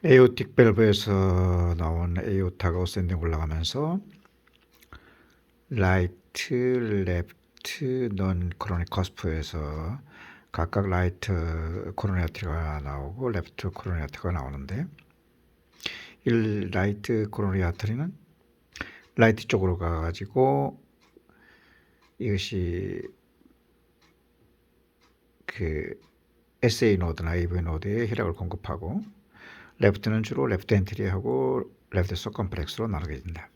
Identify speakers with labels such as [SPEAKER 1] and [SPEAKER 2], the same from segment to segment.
[SPEAKER 1] 에오틱 밸브에서 나온 에오타가 어센딩 올라가면서 라이트, 레프트, 넌 코로닉 커스프에서 각각 라이트 코로니 아트리가 나오고 레프트 코로니 아트리가 나오는데, 이 라이트 코로니 아트리는 라이트 쪽으로 가가지고 이것이 그 SA 노드나 AV 노드에 혈액을 공급하고, 레프트는 주로 레프트 엔트리하고 레프트 서컴플렉스로 나누게 된다.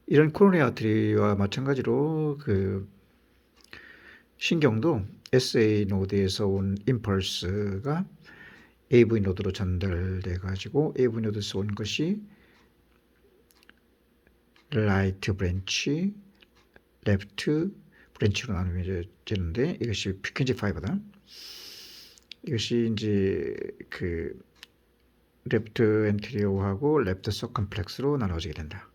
[SPEAKER 1] 이런 코로니 아트리와 마찬가지로 신경도 SA 노드에서 온 임펄스가 AV 노드로 전달돼 가지고 AV 노드에서 온 것이 라이트 브랜치, 레프트 브랜치로 나누어지는데, 이것이 피켄지 5다. 이것이 이제 레프트 엔트리오하고 레프트 서컴플렉스로 나눠지게 된다.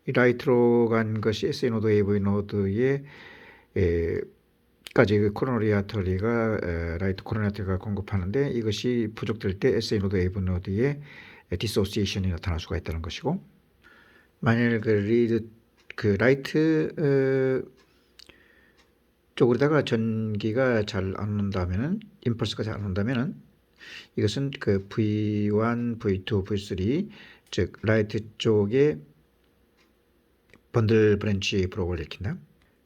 [SPEAKER 1] 이 라이트로 간 것이 SA 노드, AV 노드에 까지 코로너리 아터리가 라이트 코로너리 아터리가 공급하는데, 이것이 부족될 때 SA 노드, AV 노드에 디소시에이션이 나타날 수가 있다는 것이고, 만일 라이트 쪽으로다가 전기가 잘 안 온다면은, 임펄스가 잘 안 온다면은, 이것은 V1, V2, V3, 즉 라이트 쪽에 번들 브랜치 브록을 일으킨다.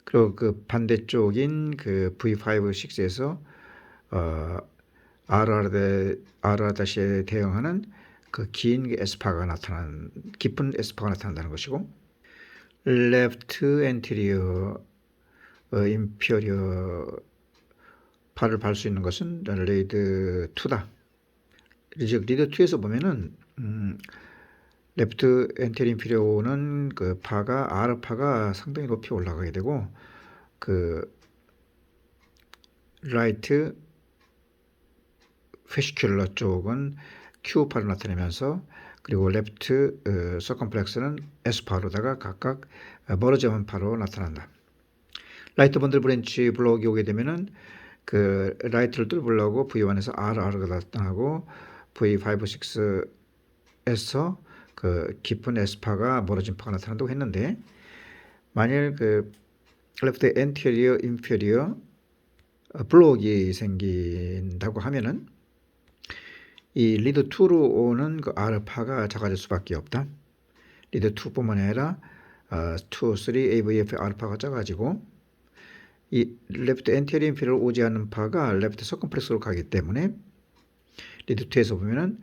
[SPEAKER 1] 그리고 반대쪽인 V5, 6에서 RR-에 대응하는 긴 에스파가 깊은 에스파가 나타난다는 것이고, 레프트 엔티리어 인피리어 팔을 발 수 있는 것은 레이드 2다. 즉 리드 2에서 보면은 레프트 엔테리 인피리어는 R파가 상당히 높이 올라가게 되고, 라이트 페시큘러 쪽은 Q파로 나타내면서, 그리고 레프트 서컴플렉스는 S파로다가 각각 멀어진 파로 나타난다. 라이트 번들 브랜치 블록이 오게 되면은 라이트를 뚫으려고 V1에서 RR가 나타나고, V5, 6에서 깊은 S파가 멀어진 파가 나타난다고 했는데, 만일 레프트 엔티리어 인피리어 블록이 생긴다고 하면은 이 리드 2로 오는 R파가 작아질 수밖에 없다. 리드 2뿐만 아니라 2, 3, AVF R파가 작아지고, 이 레프트 엔티리어 인피리어 오지 않는 파가 레프트 서컴플렉스로 가기 때문에 리드 2에서 보면은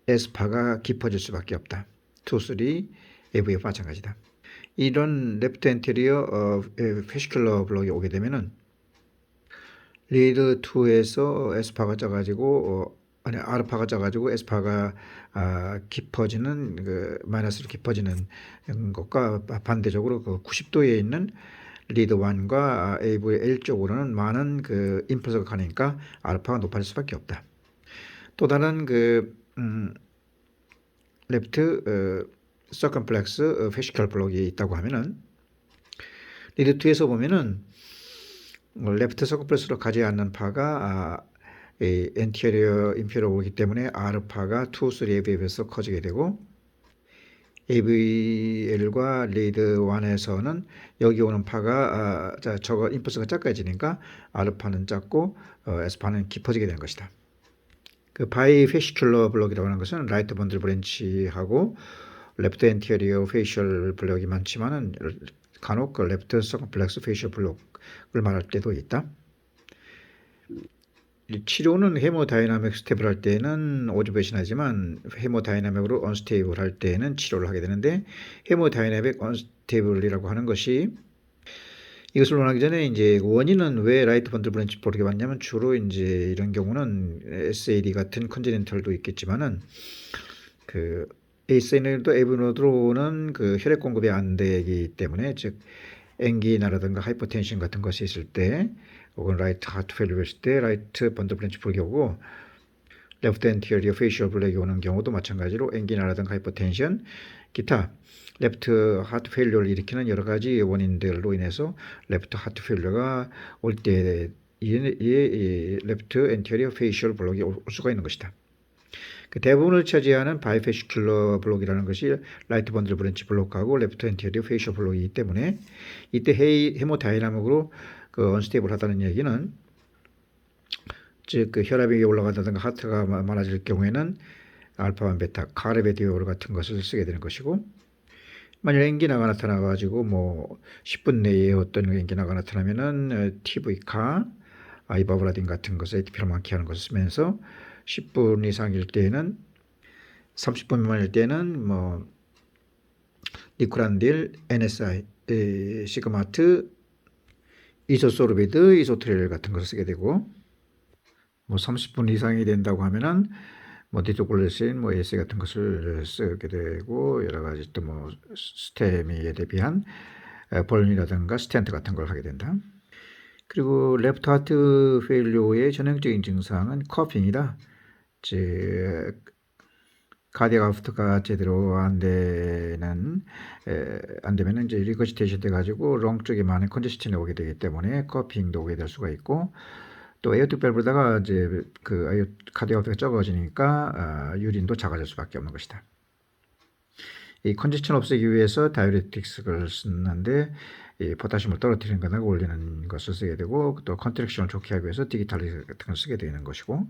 [SPEAKER 1] S파가 깊어질 수밖에 없다. 2, 3, AVF 마찬가지다. 이런 레프트 엔티리어 페시큘러 블록이 오게 되면은 리드 2에서 S파가 작아지고 R파가 작아지고 S파가 깊어지는 마이너스로 깊어지는 것과 반대적으로 90도에 있는 리드 1과 AVL 쪽으로는 많은 임펄스가 가니까 알파가 높아질 수밖에 없다. 또 다른 레프트 서컴플렉스 페시컬 블록이 있다고 하면은, 리드 2에서 보면은 레프트 서컴플렉스로 가지 않는 파가 엔티리어 인피리어 오기 때문에 R파가 2, 3, AV에서 커지게 되고, AVL과 리드 1에서는 여기 오는 파가 저거 임펄스가 작아지니까 R파는 작고 S파는 깊어지게 되는 것이다. 바이 페시큘러 블록이라고 하는 것은 라이트 번들 브랜치하고 레프트 엔티리어 페이셜 블록이 많지만은 간혹 레프트 서컴플렉스 페이셜 블록을 말할 때도 있다. 치료는 헤모다이나믹 스텝을 할 때는 오즈베이션 하지만 헤모다이나믹으로 언스테이블 할 때는 치료를 하게 되는데, 헤모다이나믹 언스테이블이라고 하는 것이, 이것을 논하기 전에 이제 원인은 왜 라이트 번들 브랜치 블록이 왔냐면, 주로 이제 이런 경우는 SAD 같은 컨제넨털도 있겠지만은 ASN도 AV노드로는 혈액 공급이 안 되기 때문에, 즉 앵기나라든가 하이퍼텐션 같은 것이 있을 때, 혹은 라이트 하트 페일리어 있을 때 라이트 번들 브랜치 블록이 오고, 레프트 엔티리어 페이셜 블록이 오는 경우도 마찬가지로 앵기나라든가 하이퍼텐션, 기타 레프트 하트 페일리어를 일으키는 여러 가지 원인들로 인해서 레프트 하트 페일리어가 올 때 이 레프트 엔테리어 페이셜 블록이 올 수가 있는 것이다. 그 대부분을 차지하는 바이페시큘러 블록이라는 것이 라이트 번들 브랜치 블록하고 레프트 엔테리어 페이셜 블록이기 때문에 이때 헤모다이나믹으로 그 언스테이블하다는 얘기는 즉 그 혈압이 올라간다든가 하트가 많아질 경우에는 알파와 베타, 카르베디올 같은 것을 쓰게 되는 것이고 만일 엔기나가 나타나가지고 뭐 10분 내에 어떤 엔기나가 나타나면은 TV카, 아이바브라딘 같은 것을 ATP를 많게 하는 것을 쓰면서 10분 이상일 때에는 30분 미만일 때는 뭐 니쿠란딜, NSI, 시그마트, 이소소르비드, 이소트릴 같은 것을 쓰게 되고 뭐 30분 이상이 된다고 하면은 뭐 디토콜레신, 뭐 AS 같은 것을 쓰게 되고 여러 가지 또 뭐 스테미에 대비한 볼륨이라든가 스텐트 같은 걸 하게 된다. 그리고 레프트 하트 페일리오의 전형적인 증상은 커핑이다. 즉 카디악 아웃풋가 제대로 안 되면은 이제 리거시테이션 돼가지고 롱 쪽에 많은 컨제스션이 오게 되기 때문에 커핑도 오게 될 수가 있고 또 에어틱 밸브다가 이제 그 카디악 아웃풋가 적어지니까 유린도 작아질 수밖에 없는 것이다. 이 컨제스션 없애기 위해서 다이우레틱스를 쓰는데 이 포타슘을 떨어뜨리는 거나 올리는 것을 쓰게 되고 또 컨트랙션을 좋게 하기 위해서 디지탈리즈 같은 걸 쓰게 되는 것이고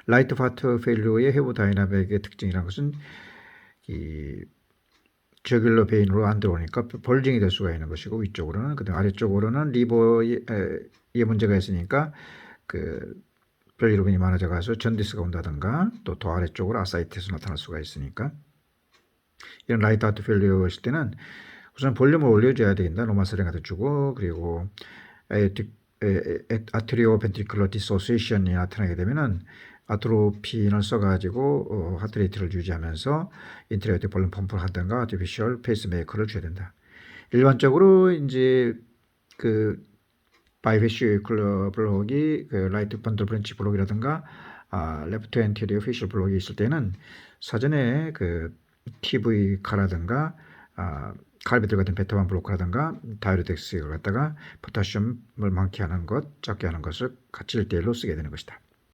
[SPEAKER 1] 라이트 파트 페일리오의 헤모다이나믹의 특징이라는 것은 이 저귤러 베인으로 안 들어오니까 벌징이 될 수가 있는 것이고 위쪽으로는 그다음 아래쪽으로는 리버에 문제가 있으니까 그 빌리루빈이 많아져 가서 전디스가 온다든가 또 더 아래쪽으로 아사이티스 나타날 수가 있으니까 이런 라이트 하트 페일리오 했을 때는 우선 볼륨을 올려줘야 된다. 노마스링 갖다 주고 그리고 아트리오 벤트리클러 디소시에이션이 나타나게 되면은 아트로핀을 써가지고 하트레이트를 유지하면서 인트레이트 볼륨 펌프를 하든가 아티피셜 페이스메이커를 줘야 된다. 일반적으로 이제 그 바이페시큘러 블록이 그 라이트 번들 브랜치 블록이라든가 레프트 엔티리어 페이셜 블록이 있을 때는 사전에 그 TV카라든가 칼베들 같은 베타반 블로커라든가 다이우레틱스를 갖다가 포타슘을 많게 하는 것, 적게 하는 것을 같이 1대1로 쓰게 되는 것이다.